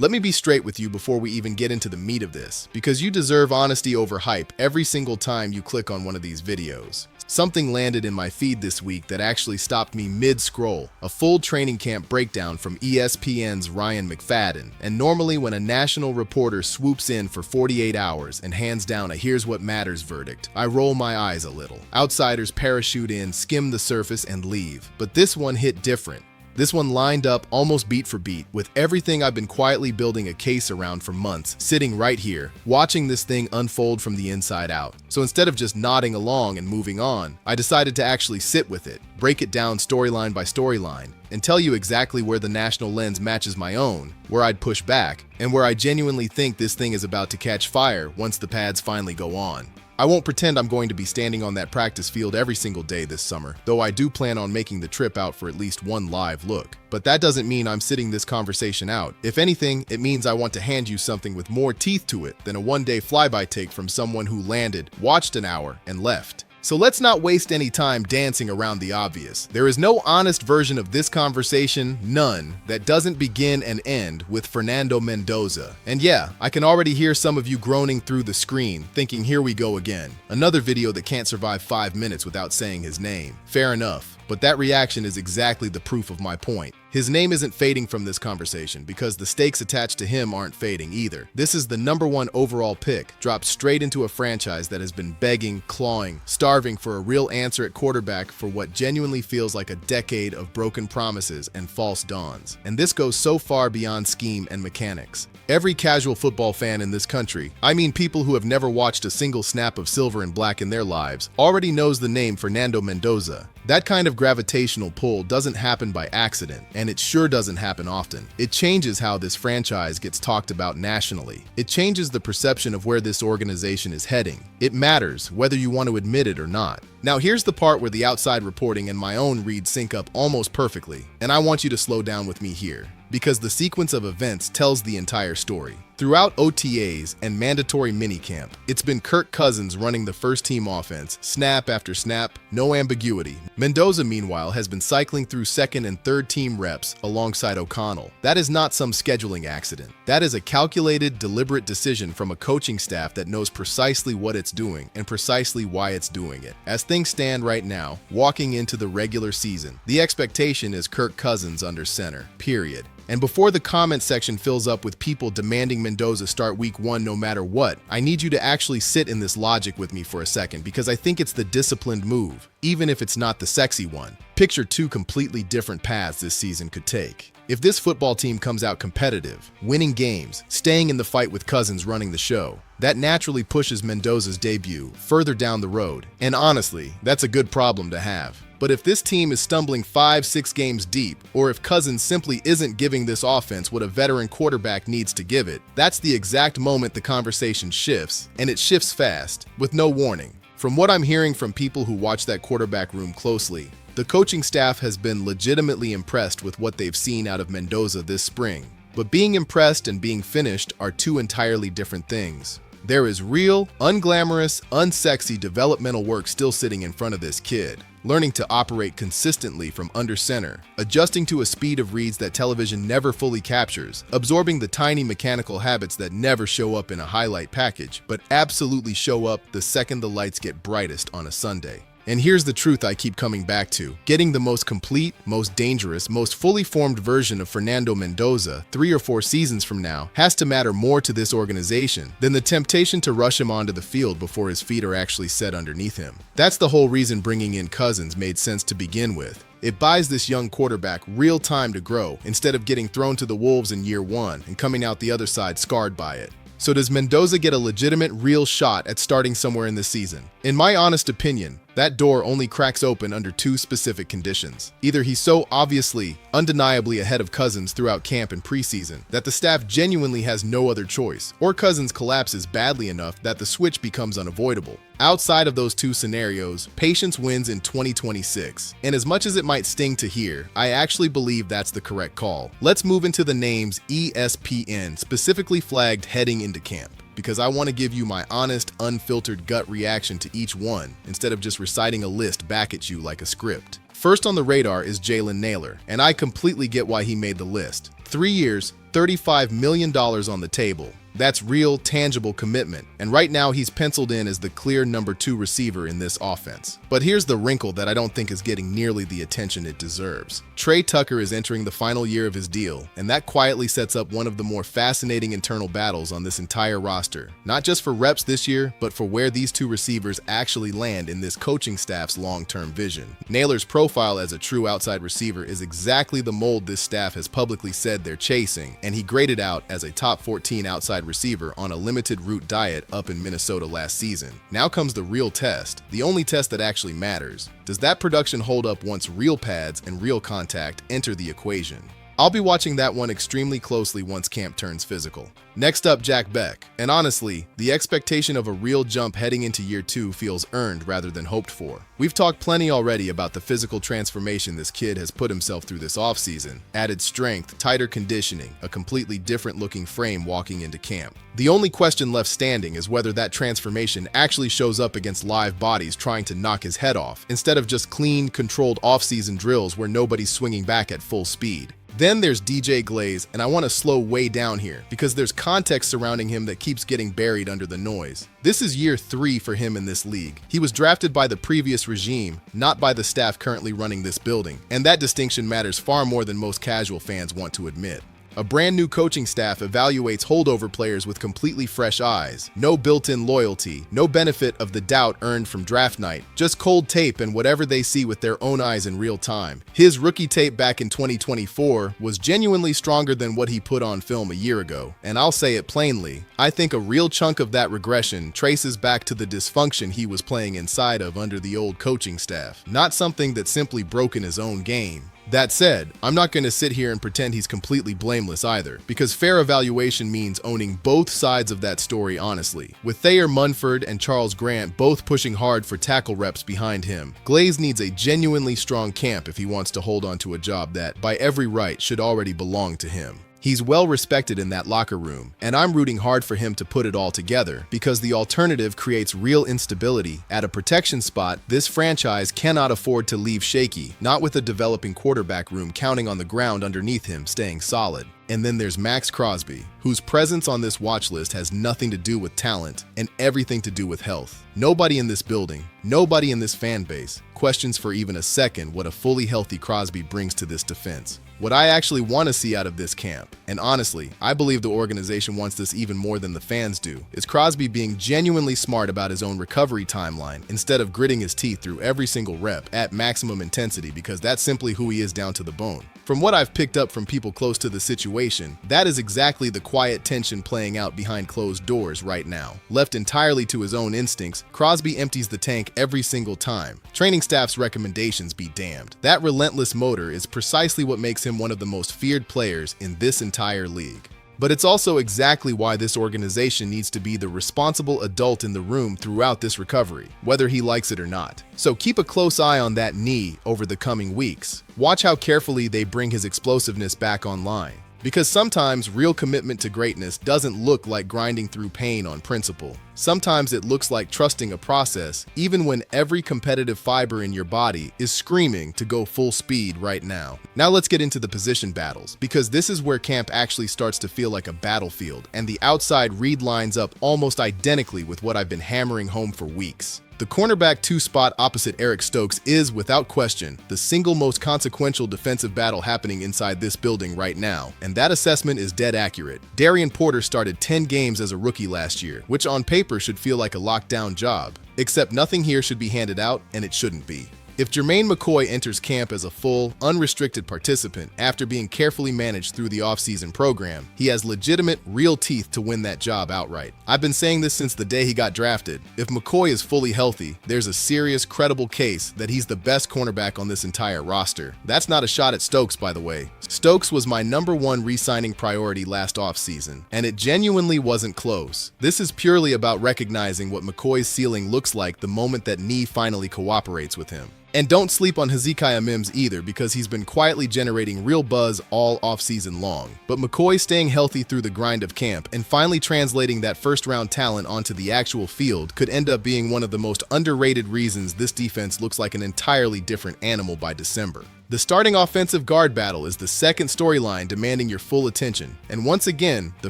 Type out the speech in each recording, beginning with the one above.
Let me be straight with you before we even get into the meat of this, because you deserve honesty over hype every single time you click on one of these videos. Something landed in my feed this week that actually stopped me mid-scroll, a full training camp breakdown from ESPN's Ryan McFadden. And normally when a national reporter swoops in for 48 hours and hands down a here's what matters verdict, I roll my eyes a little. Outsiders parachute in, skim the surface, and leave. But this one hit different. This one lined up almost beat for beat with everything I've been quietly building a case around for months, sitting right here, watching this thing unfold from the inside out. So instead of just nodding along and moving on, I decided to actually sit with it, break it down storyline by storyline, and tell you exactly where the national lens matches my own, where I'd push back, and where I genuinely think this thing is about to catch fire once the pads finally go on. I won't pretend I'm going to be standing on that practice field every single day this summer, though I do plan on making the trip out for at least one live look. But that doesn't mean I'm sitting this conversation out. If anything, it means I want to hand you something with more teeth to it than a one-day flyby take from someone who landed, watched an hour, and left. So let's not waste any time dancing around the obvious. There is no honest version of this conversation, none, that doesn't begin and end with Fernando Mendoza. And yeah, I can already hear some of you groaning through the screen, thinking here we go again. Another video that can't survive 5 minutes without saying his name. Fair enough. But that reaction is exactly the proof of my point. His name isn't fading from this conversation because the stakes attached to him aren't fading either. This is the #1 overall pick, dropped straight into a franchise that has been begging, clawing, starving for a real answer at quarterback for what genuinely feels like a decade of broken promises and false dawns. And this goes so far beyond scheme and mechanics. Every casual football fan in this country, I mean people who have never watched a single snap of silver and black in their lives, already knows the name Fernando Mendoza. That kind of gravitational pull doesn't happen by accident, and it sure doesn't happen often. It changes how this franchise gets talked about nationally. It changes the perception of where this organization is heading. It matters, whether you want to admit it or not. Now here's the part where the outside reporting and my own read sync up almost perfectly, and I want you to slow down with me here, because the sequence of events tells the entire story. Throughout OTAs and mandatory minicamp, it's been Kirk Cousins running the first-team offense, snap after snap, no ambiguity. Mendoza, meanwhile, has been cycling through second and third-team reps alongside O'Connell. That is not some scheduling accident. That is a calculated, deliberate decision from a coaching staff that knows precisely what it's doing and precisely why it's doing it. As things stand right now, walking into the regular season, the expectation is Kirk Cousins under center, period. And before the comment section fills up with people demanding Mendoza start week 1 no matter what, I need you to actually sit in this logic with me for a second because I think it's the disciplined move, even if it's not the sexy one. Picture 2 completely different paths this season could take. If this football team comes out competitive, winning games, staying in the fight with Cousins running the show, that naturally pushes Mendoza's debut further down the road. And honestly, that's a good problem to have. But if this team is stumbling 5-6 games deep, or if Cousins simply isn't giving this offense what a veteran quarterback needs to give it, that's the exact moment the conversation shifts, and it shifts fast, with no warning. From what I'm hearing from people who watch that quarterback room closely, the coaching staff has been legitimately impressed with what they've seen out of Mendoza this spring. But being impressed and being finished are two entirely different things. There is real, unglamorous, unsexy developmental work still sitting in front of this kid. Learning to operate consistently from under center, adjusting to a speed of reads that television never fully captures, absorbing the tiny mechanical habits that never show up in a highlight package, but absolutely show up the second the lights get brightest on a Sunday. And here's the truth I keep coming back to. Getting the most complete, most dangerous, most fully formed version of Fernando Mendoza 3 or 4 seasons from now has to matter more to this organization than the temptation to rush him onto the field before his feet are actually set underneath him. That's the whole reason bringing in Cousins made sense to begin with. It buys this young quarterback real time to grow instead of getting thrown to the wolves in year 1 and coming out the other side scarred by it. So does Mendoza get a legitimate, real shot at starting somewhere in this season? In my honest opinion, that door only cracks open under 2 specific conditions. Either he's so obviously, undeniably ahead of Cousins throughout camp and preseason that the staff genuinely has no other choice, or Cousins collapses badly enough that the switch becomes unavoidable. Outside of those 2 scenarios, patience wins in 2026. And as much as it might sting to hear, I actually believe that's the correct call. Let's move into the names ESPN specifically flagged heading into camp, because I want to give you my honest, unfiltered gut reaction to each one, instead of just reciting a list back at you like a script. First on the radar is Jalen Nailor, and I completely get why he made the list. 3 years, $35 million on the table. That's real, tangible commitment, and right now he's penciled in as the clear number 2 receiver in this offense. But here's the wrinkle that I don't think is getting nearly the attention it deserves. Trey Tucker is entering the final year of his deal, and that quietly sets up one of the more fascinating internal battles on this entire roster. Not just for reps this year, but for where these 2 receivers actually land in this coaching staff's long-term vision. Naylor's profile as a true outside receiver is exactly the mold this staff has publicly said they're chasing, and he graded out as a top 14 outside receiver on a limited route diet up in Minnesota last season. Now comes the real test, the only test that actually matters. Does that production hold up once real pads and real contact enter the equation? I'll be watching that one extremely closely once camp turns physical. Next up, Jack Beck. And honestly, the expectation of a real jump heading into year 2 feels earned rather than hoped for. We've talked plenty already about the physical transformation this kid has put himself through this offseason. Added strength, tighter conditioning, a completely different looking frame walking into camp. The only question left standing is whether that transformation actually shows up against live bodies trying to knock his head off, instead of just clean, controlled off-season drills where nobody's swinging back at full speed. Then there's DJ Glaze, and I want to slow way down here because there's context surrounding him that keeps getting buried under the noise. This is year 3 for him in this league. He was drafted by the previous regime, not by the staff currently running this building, and that distinction matters far more than most casual fans want to admit. A brand new coaching staff evaluates holdover players with completely fresh eyes. No built-in loyalty, no benefit of the doubt earned from draft night, just cold tape and whatever they see with their own eyes in real time. His rookie tape back in 2024 was genuinely stronger than what he put on film a year ago. And I'll say it plainly, I think a real chunk of that regression traces back to the dysfunction he was playing inside of under the old coaching staff, not something that simply broke in his own game. That said, I'm not going to sit here and pretend he's completely blameless either, because fair evaluation means owning both sides of that story honestly. With Thayer Munford and Charles Grant both pushing hard for tackle reps behind him, Glaze needs a genuinely strong camp if he wants to hold on to a job that, by every right, should already belong to him. He's well respected in that locker room, and I'm rooting hard for him to put it all together because the alternative creates real instability. At a protection spot, this franchise cannot afford to leave shaky, not with a developing quarterback room counting on the ground underneath him staying solid. And then there's Maxx Crosby, whose presence on this watch list has nothing to do with talent and everything to do with health. Nobody in this building, nobody in this fan base, questions for even a second what a fully healthy Crosby brings to this defense. What I actually want to see out of this camp, and honestly, I believe the organization wants this even more than the fans do, is Crosby being genuinely smart about his own recovery timeline instead of gritting his teeth through every single rep at maximum intensity because that's simply who he is down to the bone. From what I've picked up from people close to the situation, that is exactly the quiet tension playing out behind closed doors right now. Left entirely to his own instincts, Crosby empties the tank every single time. Training staff's recommendations be damned. That relentless motor is precisely what makes him one of the most feared players in this entire league. But it's also exactly why this organization needs to be the responsible adult in the room throughout this recovery, whether he likes it or not. So keep a close eye on that knee over the coming weeks. Watch how carefully they bring his explosiveness back online. Because sometimes real commitment to greatness doesn't look like grinding through pain on principle. Sometimes it looks like trusting a process, even when every competitive fiber in your body is screaming to go full speed right now. Now let's get into the position battles, because this is where camp actually starts to feel like a battlefield, and the outside read lines up almost identically with what I've been hammering home for weeks. The cornerback 2 spot opposite Eric Stokes is, without question, the single most consequential defensive battle happening inside this building right now, and that assessment is dead accurate. Darian Porter started 10 games as a rookie last year, which on paper should feel like a lockdown job, except nothing here should be handed out, and it shouldn't be. If Jermaine McCoy enters camp as a full, unrestricted participant after being carefully managed through the offseason program, he has legitimate, real teeth to win that job outright. I've been saying this since the day he got drafted. If McCoy is fully healthy, there's a serious, credible case that he's the best cornerback on this entire roster. That's not a shot at Stokes, by the way. Stokes was my #1 re-signing priority last offseason, and it genuinely wasn't close. This is purely about recognizing what McCoy's ceiling looks like the moment that knee finally cooperates with him. And don't sleep on Hezekiah Mims either, because he's been quietly generating real buzz all offseason long. But McCoy staying healthy through the grind of camp and finally translating that first-round talent onto the actual field could end up being one of the most underrated reasons this defense looks like an entirely different animal by December. The starting offensive guard battle is the second storyline demanding your full attention. And once again, the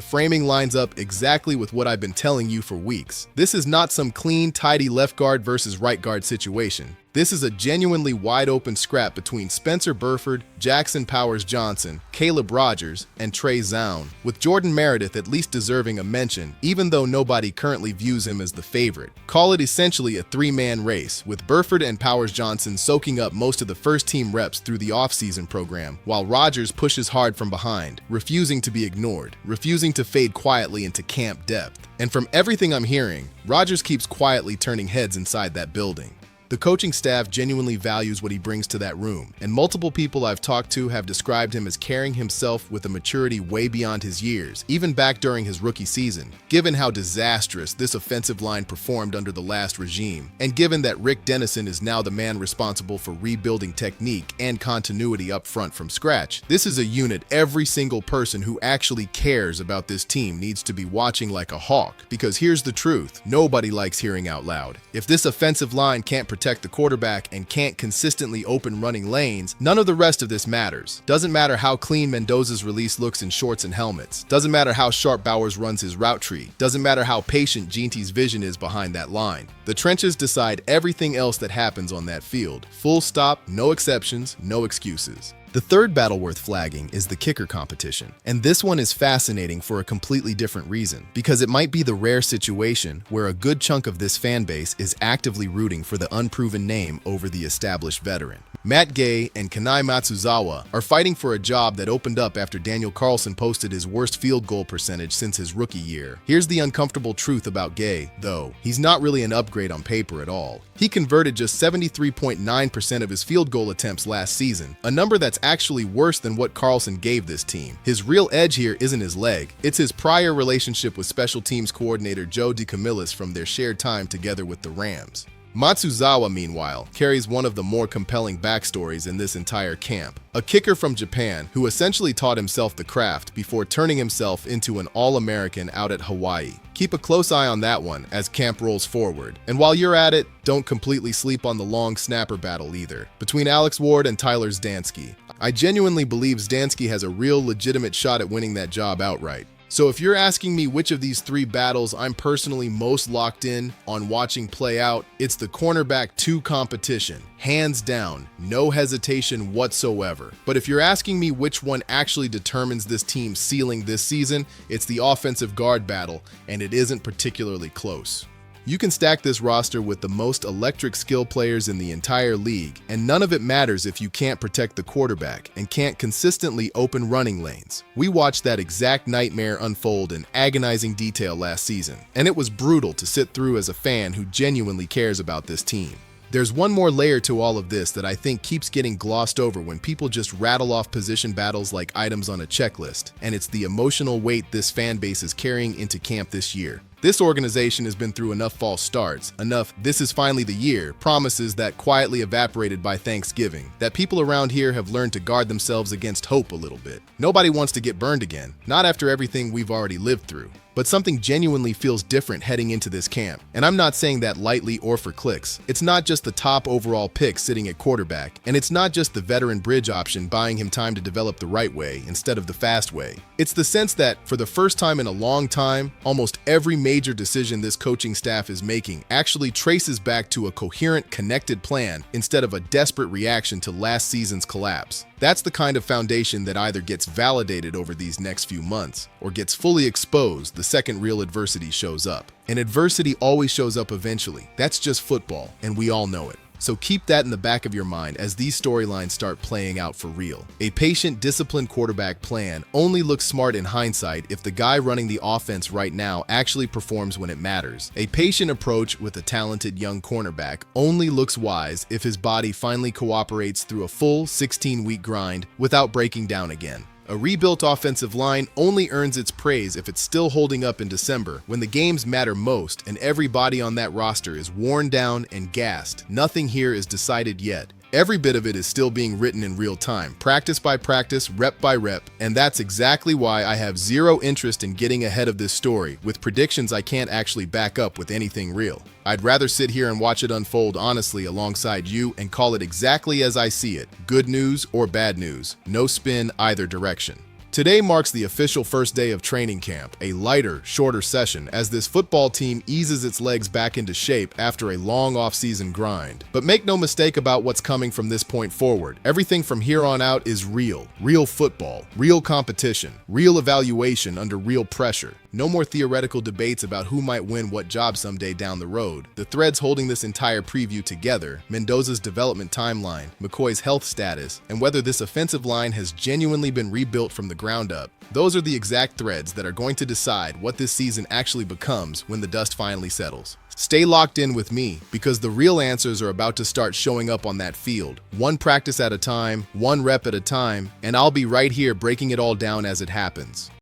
framing lines up exactly with what I've been telling you for weeks. This is not some clean, tidy left guard versus right guard situation. This is a genuinely wide-open scrap between Spencer Burford, Jackson Powers-Johnson, Caleb Rogers, and Trey Zown, with Jordan Meredith at least deserving a mention, even though nobody currently views him as the favorite. Call it essentially a three-man race, with Burford and Powers-Johnson soaking up most of the first-team reps through the offseason program, while Rogers pushes hard from behind, refusing to be ignored, refusing to fade quietly into camp depth. And from everything I'm hearing, Rogers keeps quietly turning heads inside that building. The coaching staff genuinely values what he brings to that room, and multiple people I've talked to have described him as carrying himself with a maturity way beyond his years, even back during his rookie season. Given how disastrous this offensive line performed under the last regime, and given that Rick Dennison is now the man responsible for rebuilding technique and continuity up front from scratch, this is a unit every single person who actually cares about this team needs to be watching like a hawk, because here's the truth, nobody likes hearing out loud. If this offensive line can't protect the quarterback and can't consistently open running lanes, none of the rest of this matters. Doesn't matter how clean Mendoza's release looks in shorts and helmets. Doesn't matter how sharp Bowers runs his route tree. Doesn't matter how patient Ginty's vision is behind that line. The trenches decide everything else that happens on that field. Full stop, no exceptions, no excuses. The third battle worth flagging is the kicker competition. And this one is fascinating for a completely different reason, because it might be the rare situation where a good chunk of this fan base is actively rooting for the unproven name over the established veteran. Matt Gay and Kanai Matsuzawa are fighting for a job that opened up after Daniel Carlson posted his worst field goal percentage since his rookie year. Here's the uncomfortable truth about Gay, though. He's not really an upgrade on paper at all. He converted just 73.9% of his field goal attempts last season, a number that's actually worse than what Carlson gave this team. His real edge here isn't his leg, it's his prior relationship with special teams coordinator Joe DeCamillis from their shared time together with the Rams. Matsuzawa, meanwhile, carries one of the more compelling backstories in this entire camp. A kicker from Japan who essentially taught himself the craft before turning himself into an All-American out at Hawaii. Keep a close eye on that one as camp rolls forward. And while you're at it, don't completely sleep on the long snapper battle either, between Alex Ward and Tyler Zdansky. I genuinely believe Zdansky has a real legitimate shot at winning that job outright. So if you're asking me which of these three battles I'm personally most locked in on watching play out, it's the cornerback 2 competition. Hands down, no hesitation whatsoever. But if you're asking me which one actually determines this team's ceiling this season, it's the offensive guard battle, and it isn't particularly close. You can stack this roster with the most electric skill players in the entire league, and none of it matters if you can't protect the quarterback and can't consistently open running lanes. We watched that exact nightmare unfold in agonizing detail last season, and it was brutal to sit through as a fan who genuinely cares about this team. There's one more layer to all of this that I think keeps getting glossed over when people just rattle off position battles like items on a checklist, and it's the emotional weight this fan base is carrying into camp this year. This organization has been through enough false starts, enough "this is finally the year" promises that quietly evaporated by Thanksgiving, that people around here have learned to guard themselves against hope a little bit. Nobody wants to get burned again, not after everything we've already lived through. But something genuinely feels different heading into this camp. And I'm not saying that lightly or for clicks. It's not just the top overall pick sitting at quarterback, and it's not just the veteran bridge option buying him time to develop the right way instead of the fast way. It's the sense that, for the first time in a long time, almost every major decision this coaching staff is making actually traces back to a coherent, connected plan instead of a desperate reaction to last season's collapse. That's the kind of foundation that either gets validated over these next few months or gets fully exposed the second real adversity shows up. And adversity always shows up eventually. That's just football, and we all know it. So keep that in the back of your mind as these storylines start playing out for real. A patient, disciplined quarterback plan only looks smart in hindsight if the guy running the offense right now actually performs when it matters. A patient approach with a talented young cornerback only looks wise if his body finally cooperates through a full 16-week grind without breaking down again. A rebuilt offensive line only earns its praise if it's still holding up in December, when the games matter most and everybody on that roster is worn down and gassed. Nothing here is decided yet. Every bit of it is still being written in real time, practice by practice, rep by rep, and that's exactly why I have zero interest in getting ahead of this story with predictions I can't actually back up with anything real. I'd rather sit here and watch it unfold honestly alongside you and call it exactly as I see it, good news or bad news, no spin either direction. Today marks the official first day of training camp, a lighter, shorter session as this football team eases its legs back into shape after a long off-season grind. But make no mistake about what's coming from this point forward. Everything from here on out is real football, real competition, real evaluation under real pressure. No more theoretical debates about who might win what job someday down the road. The threads holding this entire preview together, Mendoza's development timeline, McCoy's health status, and whether this offensive line has genuinely been rebuilt from the ground up, those are the exact threads that are going to decide what this season actually becomes when the dust finally settles. Stay locked in with me because the real answers are about to start showing up on that field, one practice at a time, one rep at a time, and I'll be right here breaking it all down as it happens.